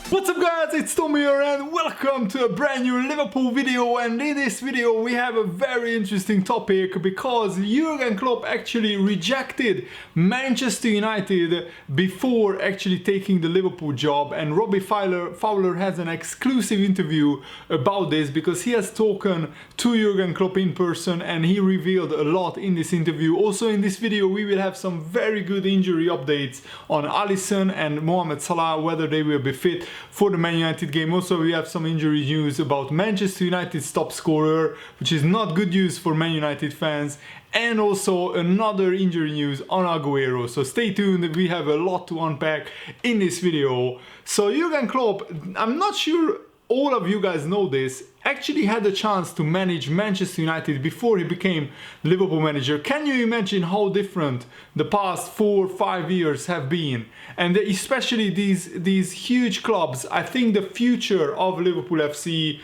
What's up guys, it's Tommy here and welcome to a brand new Liverpool video. And in this video we have a very interesting topic because Jurgen Klopp actually rejected Manchester United before actually taking the Liverpool job, and Robbie Fowler has an exclusive interview about this because he has spoken to Jurgen Klopp in person and he revealed a lot in this interview. Also in this video we will have some very good injury updates on Alisson and Mohamed Salah, whether they will be fit for the Man United game. Also we have some injury news about Manchester United's top scorer, which is not good news for Man United fans, and also another injury news on Aguero. So stay tuned, we have a lot to unpack in this video. So Jurgen Klopp, I'm not sure all of you guys know this, actually had the chance to manage Manchester United before he became Liverpool manager. Can you imagine how different the past 4 or 5 years have been? And especially these huge clubs. I think the future of Liverpool FC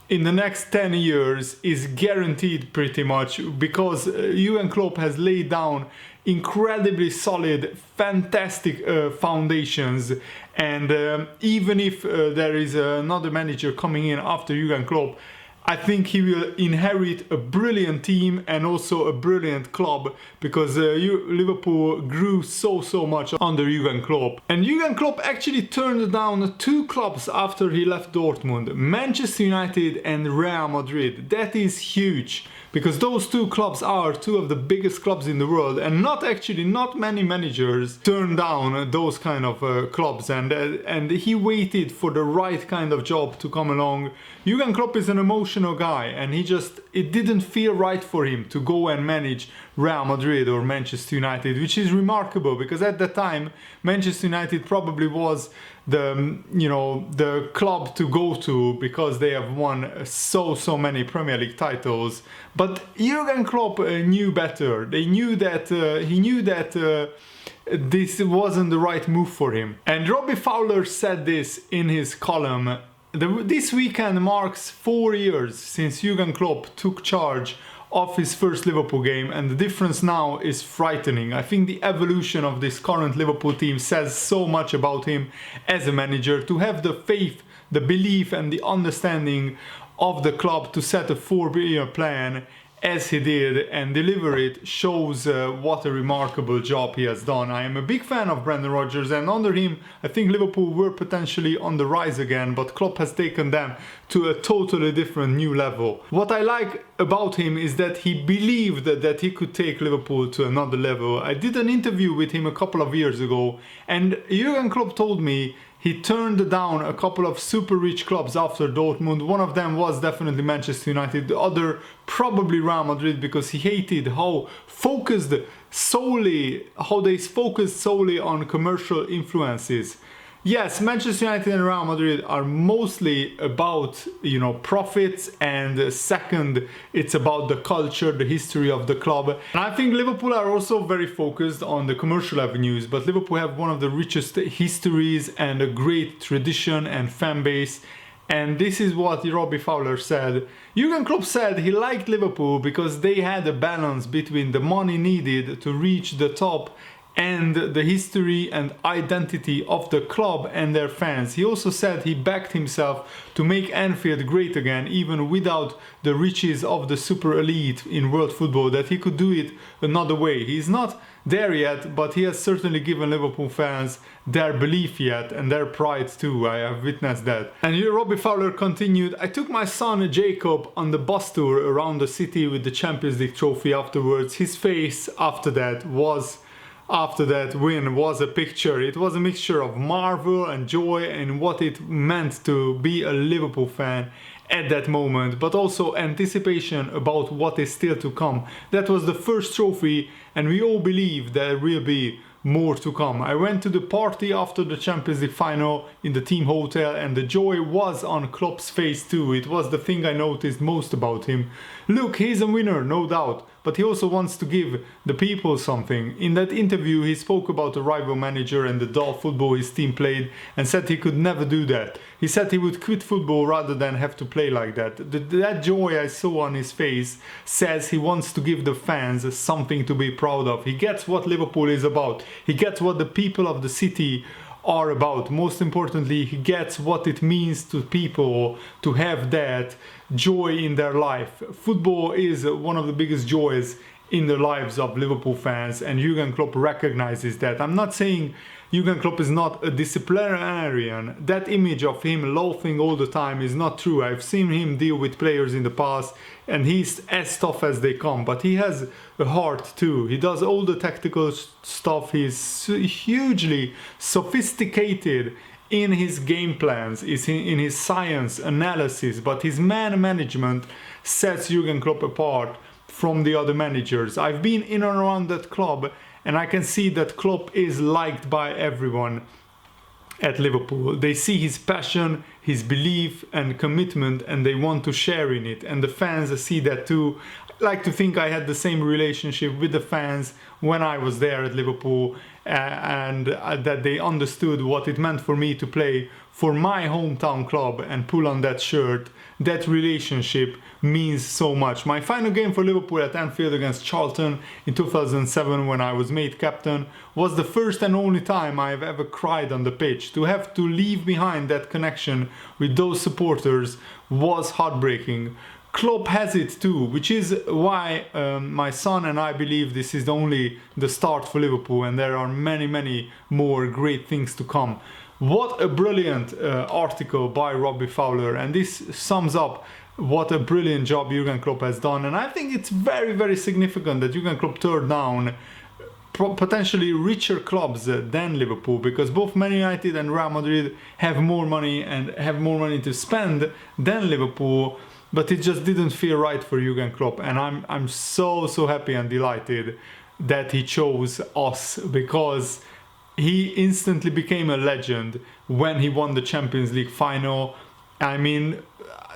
in the next 10 years is guaranteed pretty much, because Jurgen Klopp has laid down incredibly solid, fantastic foundations. And even if there is another manager coming in after Jurgen Klopp, I think he will inherit a brilliant team and also a brilliant club, because Liverpool grew so much under Jurgen Klopp. And Jurgen Klopp actually turned down 2 clubs after he left Dortmund, Manchester United and Real Madrid. That is huge, because those 2 clubs are 2 of the biggest clubs in the world, and not many managers turn down those kind of clubs, and he waited for the right kind of job to come along. Jurgen Klopp is an emotional guy, and it didn't feel right for him to go and manage Real Madrid or Manchester United, which is remarkable because at that time Manchester United probably was the club to go to, because they have won so many Premier League titles. But Jurgen Klopp knew better. He knew that this wasn't the right move for him. And Robbie Fowler said this in his column. This weekend marks 4 years since Jurgen Klopp took charge of his first Liverpool game, and the difference now is frightening. I think the evolution of this current Liverpool team says so much about him as a manager. To have the faith, the belief and the understanding of the club to set a 4-year plan as he did and deliver it shows what a remarkable job he has done. I am a big fan of Brendan Rodgers, and under him I think Liverpool were potentially on the rise again, but Klopp has taken them to a totally different new level. What I like about him is that he believed that he could take Liverpool to another level. I did an interview with him a couple of years ago, and Jurgen Klopp told me he turned down a couple of super rich clubs after Dortmund. One of them was definitely Manchester United, the other probably Real Madrid, because he hated how they focused solely on commercial influences. Yes, Manchester United and Real Madrid are mostly about, profits, and second, it's about the culture, the history of the club. And I think Liverpool are also very focused on the commercial avenues, but Liverpool have one of the richest histories and a great tradition and fan base. And this is what Robbie Fowler said. Jurgen Klopp said he liked Liverpool because they had a balance between the money needed to reach the top and the history and identity of the club and their fans. He also said he backed himself to make Anfield great again, even without the riches of the super elite in world football, that he could do it another way. He's not there yet, but he has certainly given Liverpool fans their belief yet, and their pride too. I have witnessed that. And here Robbie Fowler continued, I took my son Jacob on the bus tour around the city with the Champions League trophy afterwards. His face after that win was a picture. It was a mixture of marvel and joy and what it meant to be a Liverpool fan at that moment, but also anticipation about what is still to come. That was the first trophy, and we all believe there will be more to come. I went to the party after the Champions League final in the team hotel, and the joy was on Klopp's face too. It was the thing I noticed most about him. Look, he's a winner, no doubt, but he also wants to give the people something. In that interview he spoke about the rival manager and the dull football his team played, and said he could never do that. He said he would quit football rather than have to play like that. That joy I saw on his face says he wants to give the fans something to be proud of. He gets what Liverpool is about. He gets what the people of the city are about. Most importantly, he gets what it means to people to have that joy in their life. Football is one of the biggest joys in the lives of Liverpool fans, and Jurgen Klopp recognizes that. I'm not saying Jurgen Klopp is not a disciplinarian. That image of him loafing all the time is not true. I've seen him deal with players in the past, and he's as tough as they come, but he has a heart too. He does all the tactical stuff. He's hugely sophisticated in his game plans, in his science analysis, but his man management sets Jurgen Klopp apart from the other managers. I've been in and around that club, and I can see that Klopp is liked by everyone at Liverpool. They see his passion, his belief and commitment, and they want to share in it. And the fans see that too. I like to think I had the same relationship with the fans when I was there at Liverpool, and that they understood what it meant for me to play for my hometown club and pull on that shirt. That relationship means so much. My final game for Liverpool at Anfield against Charlton in 2007, when I was made captain, was the first and only time I've ever cried on the pitch. To have to leave behind that connection with those supporters was heartbreaking. Klopp has it too, which is why my son and I believe this is only the start for Liverpool, and there are many more great things to come. What a brilliant article by Robbie Fowler, and this sums up what a brilliant job Jurgen Klopp has done. And I think it's very significant that Jurgen Klopp turned down potentially richer clubs than Liverpool, because both Man United and Real Madrid have more money and have more money to spend than Liverpool, but it just didn't feel right for Jurgen Klopp. And I'm so happy and delighted that he chose us, because he instantly became a legend when he won the Champions League final. I mean,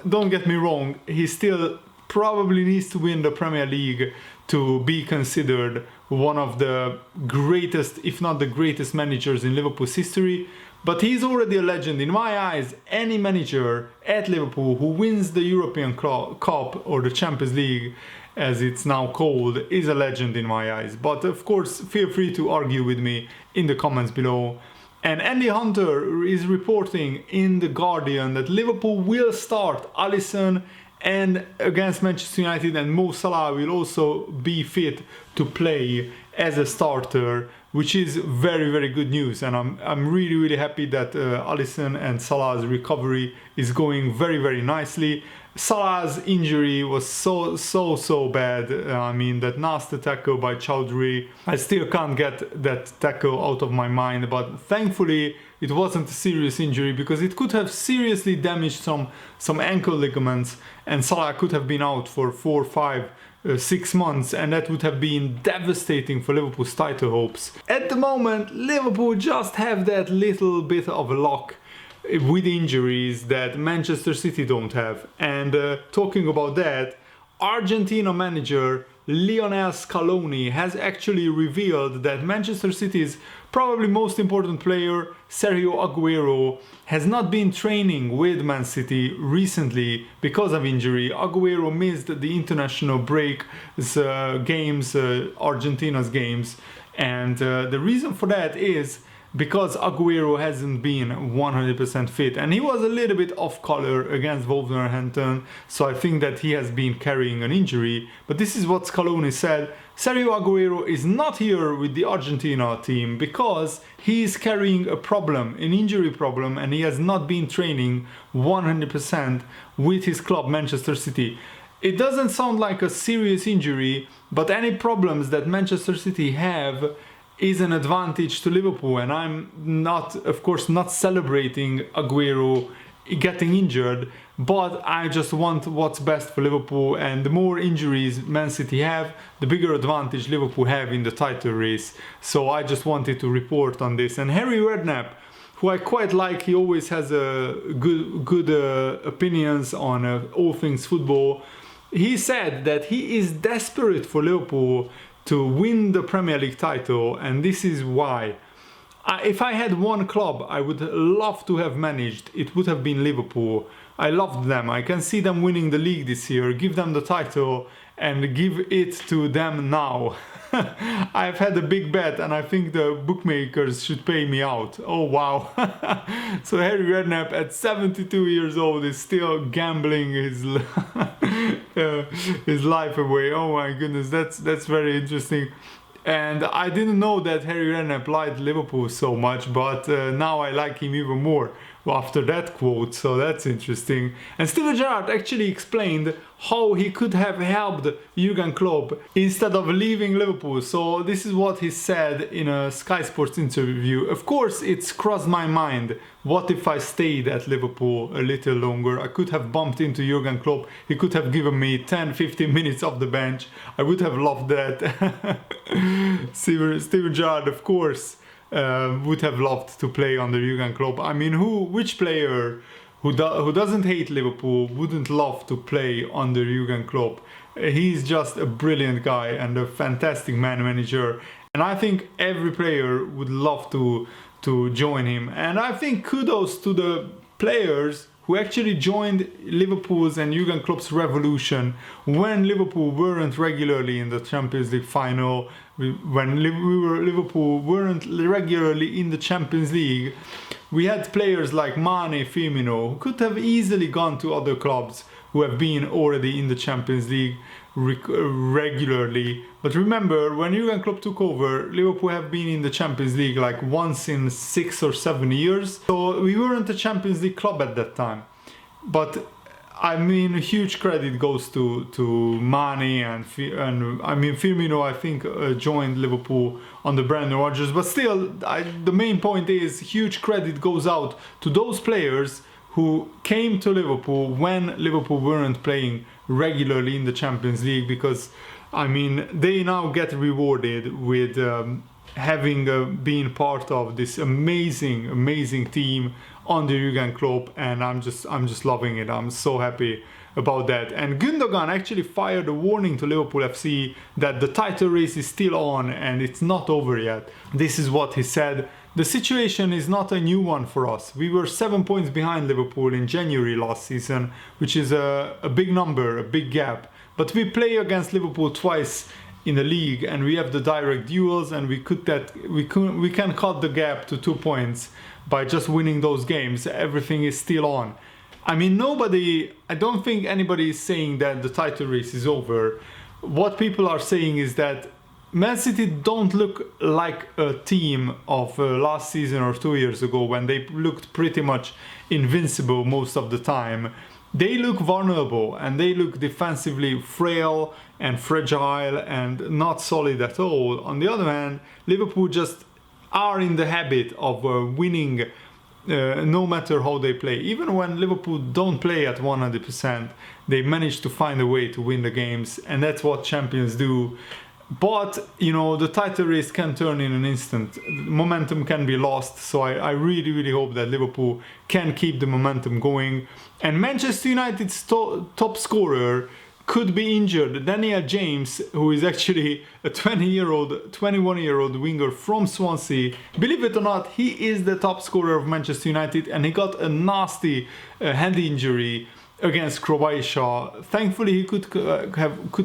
don't get me wrong, he still probably needs to win the Premier League to be considered one of the greatest, if not the greatest managers in Liverpool's history. But he's already a legend. In my eyes, any manager at Liverpool who wins the European Cup, or the Champions League as it's now called, is a legend in my eyes. But of course, feel free to argue with me in the comments below. And Andy Hunter is reporting in The Guardian that Liverpool will start Alisson and against Manchester United, and Mo Salah will also be fit to play as a starter, which is very good news. And I'm really happy that Alisson and Salah's recovery is going very nicely. Salah's injury was so bad. I mean, that nasty tackle by Chowdhury, I still can't get that tackle out of my mind, but thankfully it wasn't a serious injury, because it could have seriously damaged some ankle ligaments, and Salah could have been out for 4, 5, 6 months, and that would have been devastating for Liverpool's title hopes. At the moment, Liverpool just have that little bit of a luck with injuries that Manchester City don't have. And talking about that, Argentina manager Lionel Scaloni has actually revealed that Manchester City's probably most important player, Sergio Aguero, has not been training with Man City recently because of injury. Aguero missed the international break games, Argentina's games, and the reason for that is because Aguero hasn't been 100% fit, and he was a little bit off color against Wolverhampton, so I think that he has been carrying an injury. But this is what Scaloni said: Sergio Aguero is not here with the Argentina team because he is carrying a problem, an injury problem, and he has not been training 100% with his club Manchester City. It doesn't sound like a serious injury, but any problems that Manchester City have is an advantage to Liverpool, and I'm not, of course, not celebrating Aguero getting injured, but I just want what's best for Liverpool, and the more injuries Man City have, the bigger advantage Liverpool have in the title race. So I just wanted to report on this. And Harry Redknapp, who I quite like, he always has good opinions on all things football. He said that he is desperate for Liverpool to win the Premier League title, and this is why. If I had one club I would love to have managed, it would have been Liverpool. I loved them. I can see them winning the league this year, give them the title, and give it to them now. I've had a big bet and I think the bookmakers should pay me out. Oh wow. So Harry Redknapp at 72 years old is still gambling his his life away. Oh my goodness, that's very interesting. And I didn't know that Harry Redknapp liked Liverpool so much, but now I like him even more after that quote, so that's interesting. And Steven Gerrard actually explained how he could have helped Jurgen Klopp instead of leaving Liverpool. So this is what he said in a Sky Sports interview. Of course, it's crossed my mind. What if I stayed at Liverpool a little longer? I could have bumped into Jurgen Klopp. He could have given me 10-15 minutes off the bench. I would have loved that. Steven Gerrard, of course, would have loved to play under Jurgen Klopp. I mean, which player who doesn't hate Liverpool wouldn't love to play under Jurgen Klopp? He's just a brilliant guy and a fantastic manager, and I think every player would love to join him. And I think kudos to the players who actually joined Liverpool's and Jurgen Klopp's revolution when Liverpool weren't regularly in the Champions League final, when Liverpool weren't regularly in the Champions League. We had players like Mane, Firmino, who could have easily gone to other clubs who have been already in the Champions League regularly. But remember, when Jurgen Klopp took over, Liverpool have been in the Champions League like once in 6 or 7 years. So we weren't a Champions League club at that time. But I mean, huge credit goes to Mane and I mean Firmino. I think joined Liverpool under Brendan Rodgers. But still, the main point is huge credit goes out to those players who came to Liverpool when Liverpool weren't playing regularly in the Champions League, because I mean they now get rewarded with having been part of this amazing team under Jurgen Klopp, and I'm just loving it. I'm so happy about that. And Gundogan actually fired a warning to Liverpool FC that the title race is still on and it's not over yet. This is what he said: "The situation is not a new one for us. We were 7 points behind Liverpool in January last season, which is a big number, a big gap. But we play against Liverpool twice in the league and we have the direct duels, and we can cut the gap to 2 points by just winning those games. Everything is still on." I mean, I don't think anybody is saying that the title race is over. What people are saying is that Man City don't look like a team of last season or 2 years ago when they looked pretty much invincible most of the time. They look vulnerable and they look defensively frail and fragile and not solid at all. On the other hand, Liverpool just are in the habit of winning no matter how they play. Even when Liverpool don't play at 100%, they manage to find a way to win the games, and that's what champions do. But, you know, the title race can turn in an instant. Momentum can be lost, so I really hope that Liverpool can keep the momentum going. And Manchester United's top scorer could be injured. Daniel James, who is actually a 21-year-old winger from Swansea. Believe it or not, he is the top scorer of Manchester United, and he got a nasty hand injury against Croatia. Thankfully, he could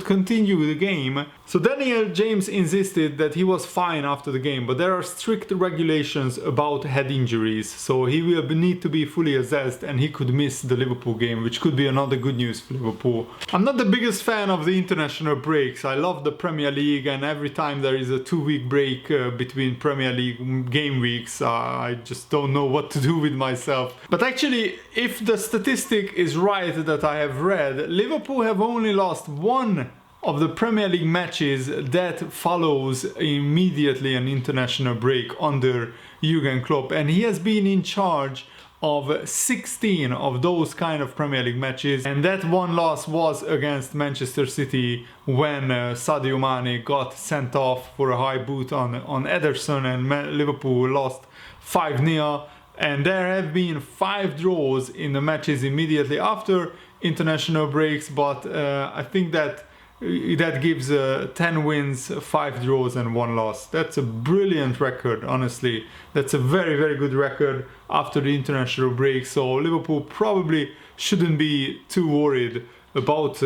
continue the game. So Daniel James insisted that he was fine after the game, but there are strict regulations about head injuries, so he will need to be fully assessed and he could miss the Liverpool game, which could be another good news for Liverpool. I'm not the biggest fan of the international breaks. I love the Premier League, and every time there is a 2-week break between Premier League game weeks, I just don't know what to do with myself. But actually, if the statistic is right that I have read, Liverpool have only lost one of the Premier League matches that follows immediately an international break under Jurgen Klopp, and he has been in charge of 16 of those kind of Premier League matches, and that one loss was against Manchester City when Sadio Mane got sent off for a high boot on Ederson, and Liverpool lost 5-0. And there have been 5 draws in the matches immediately after international breaks, but I think that gives 10 wins, 5 draws and 1 loss. That's a brilliant record, honestly. That's a very good record after the international break. So Liverpool probably shouldn't be too worried about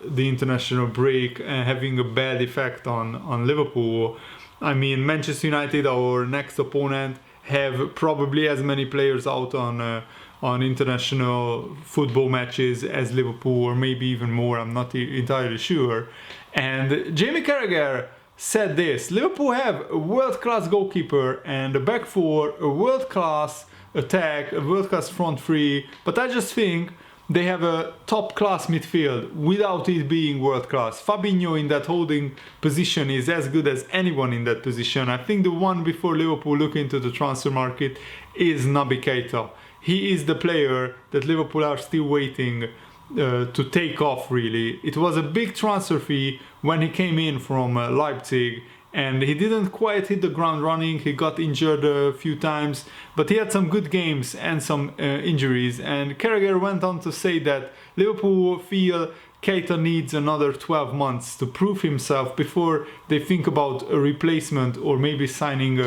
the international break having a bad effect on Liverpool. I mean, Manchester United, our next opponent, have probably as many players out on international football matches as Liverpool, or maybe even more. I'm not entirely sure. And Jamie Carragher said this: Liverpool have a world-class goalkeeper and a back four, a world-class attack, a world-class front three, but I just think they have a top-class midfield without it being world-class. Fabinho in that holding position is as good as anyone in that position. I think the one before Liverpool look into the transfer market is Naby Keita. He is the player that Liverpool are still waiting to take off, really. It was a big transfer fee when he came in from Leipzig, and he didn't quite hit the ground running. He got injured a few times, but he had some good games and some injuries. And Carragher went on to say that Liverpool feel Keita needs another 12 months to prove himself before they think about a replacement or maybe signing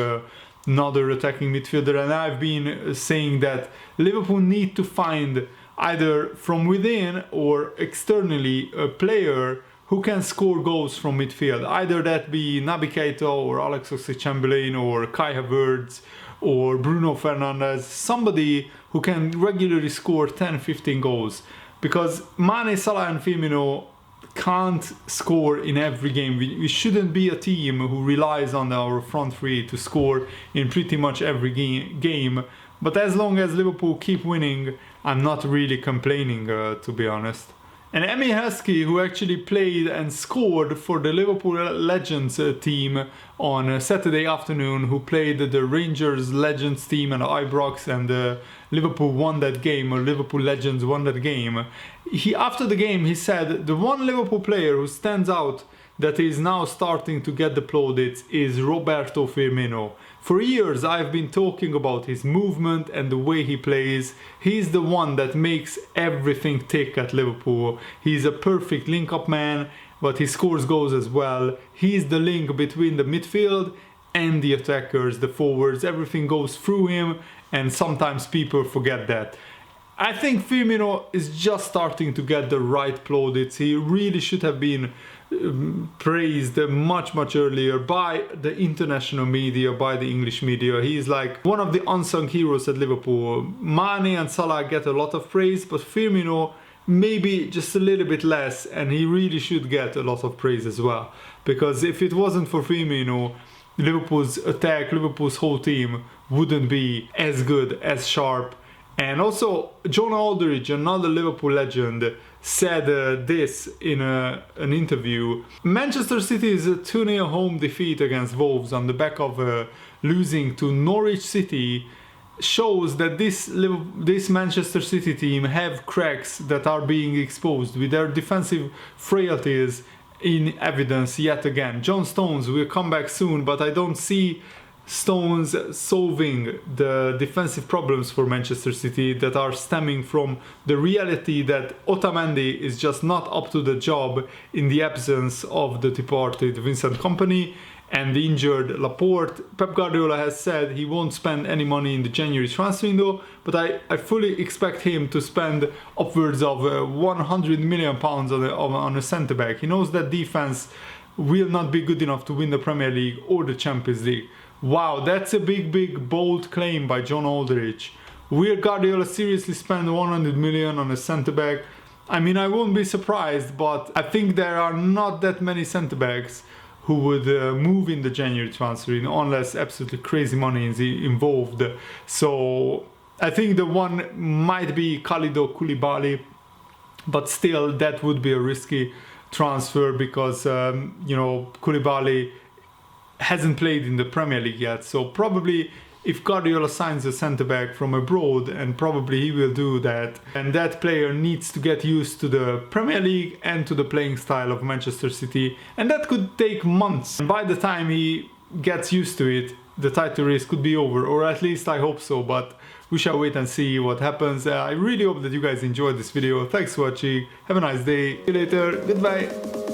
another attacking midfielder. And I've been saying that Liverpool need to find either from within or externally a player who can score goals from midfield. Either that be Naby Keita or Alex Oxlade-Chamberlain or Kai Havertz or Bruno Fernandes, somebody who can regularly score 10-15 goals. Because Mane, Salah and Firmino can't score in every game. We shouldn't be a team who relies on our front three to score in pretty much every game. But as long as Liverpool keep winning, I'm not really complaining, to be honest. And Emi Heskey, who actually played and scored for the Liverpool Legends team on Saturday afternoon, who played the Rangers Legends team at Ibrox, and Liverpool won that game, or Liverpool Legends won that game. After the game, he said the one Liverpool player who stands out that is now starting to get the plaudits is Roberto Firmino. For years I've been talking about his movement and the way he plays. He's the one that makes everything tick at Liverpool. He's a perfect link-up man, but he scores goals as well. He's the link between the midfield and the attackers, the forwards. Everything goes through him, and sometimes people forget that. I think Firmino is just starting to get the right plaudits. He really should have been praised much earlier by the international media, by the English media. He's like one of the unsung heroes at Liverpool. Mane and Salah get a lot of praise, but Firmino maybe just a little bit less, and he really should get a lot of praise as well. Because if it wasn't for Firmino, Liverpool's attack, Liverpool's whole team wouldn't be as good, as sharp. And also, John Aldridge, another Liverpool legend, said this in an interview. Manchester City's 2-0 home defeat against Wolves on the back of losing to Norwich City shows that this Manchester City team have cracks that are being exposed, with their defensive frailties in evidence yet again. John Stones will come back soon, but I don't see Stones solving the defensive problems for Manchester City that are stemming from the reality that Otamendi is just not up to the job in the absence of the departed Vincent Kompany and the injured Laporte. Pep Guardiola has said he won't spend any money in the January transfer window, but I fully expect him to spend upwards of £100 million on a centre-back. He knows that defense will not be good enough to win the Premier League or the Champions League. Wow, that's a big bold claim by John Aldridge. Will Guardiola seriously spend 100 million on a centre-back? I mean, I won't be surprised, but I think there are not that many centre-backs who would move in the January transfer unless absolutely crazy money is involved. So I think the one might be Kalidou Koulibaly, but still that would be a risky transfer because, Koulibaly hasn't played in the Premier League yet. So probably if Guardiola signs a centre-back from abroad, and probably he will do that, and that player needs to get used to the Premier League and to the playing style of Manchester City, and that could take months. And by the time he gets used to it, the title race could be over, or at least I hope so, but we shall wait and see what happens. I really hope that you guys enjoyed this video. Thanks for watching, have a nice day, see you later, goodbye.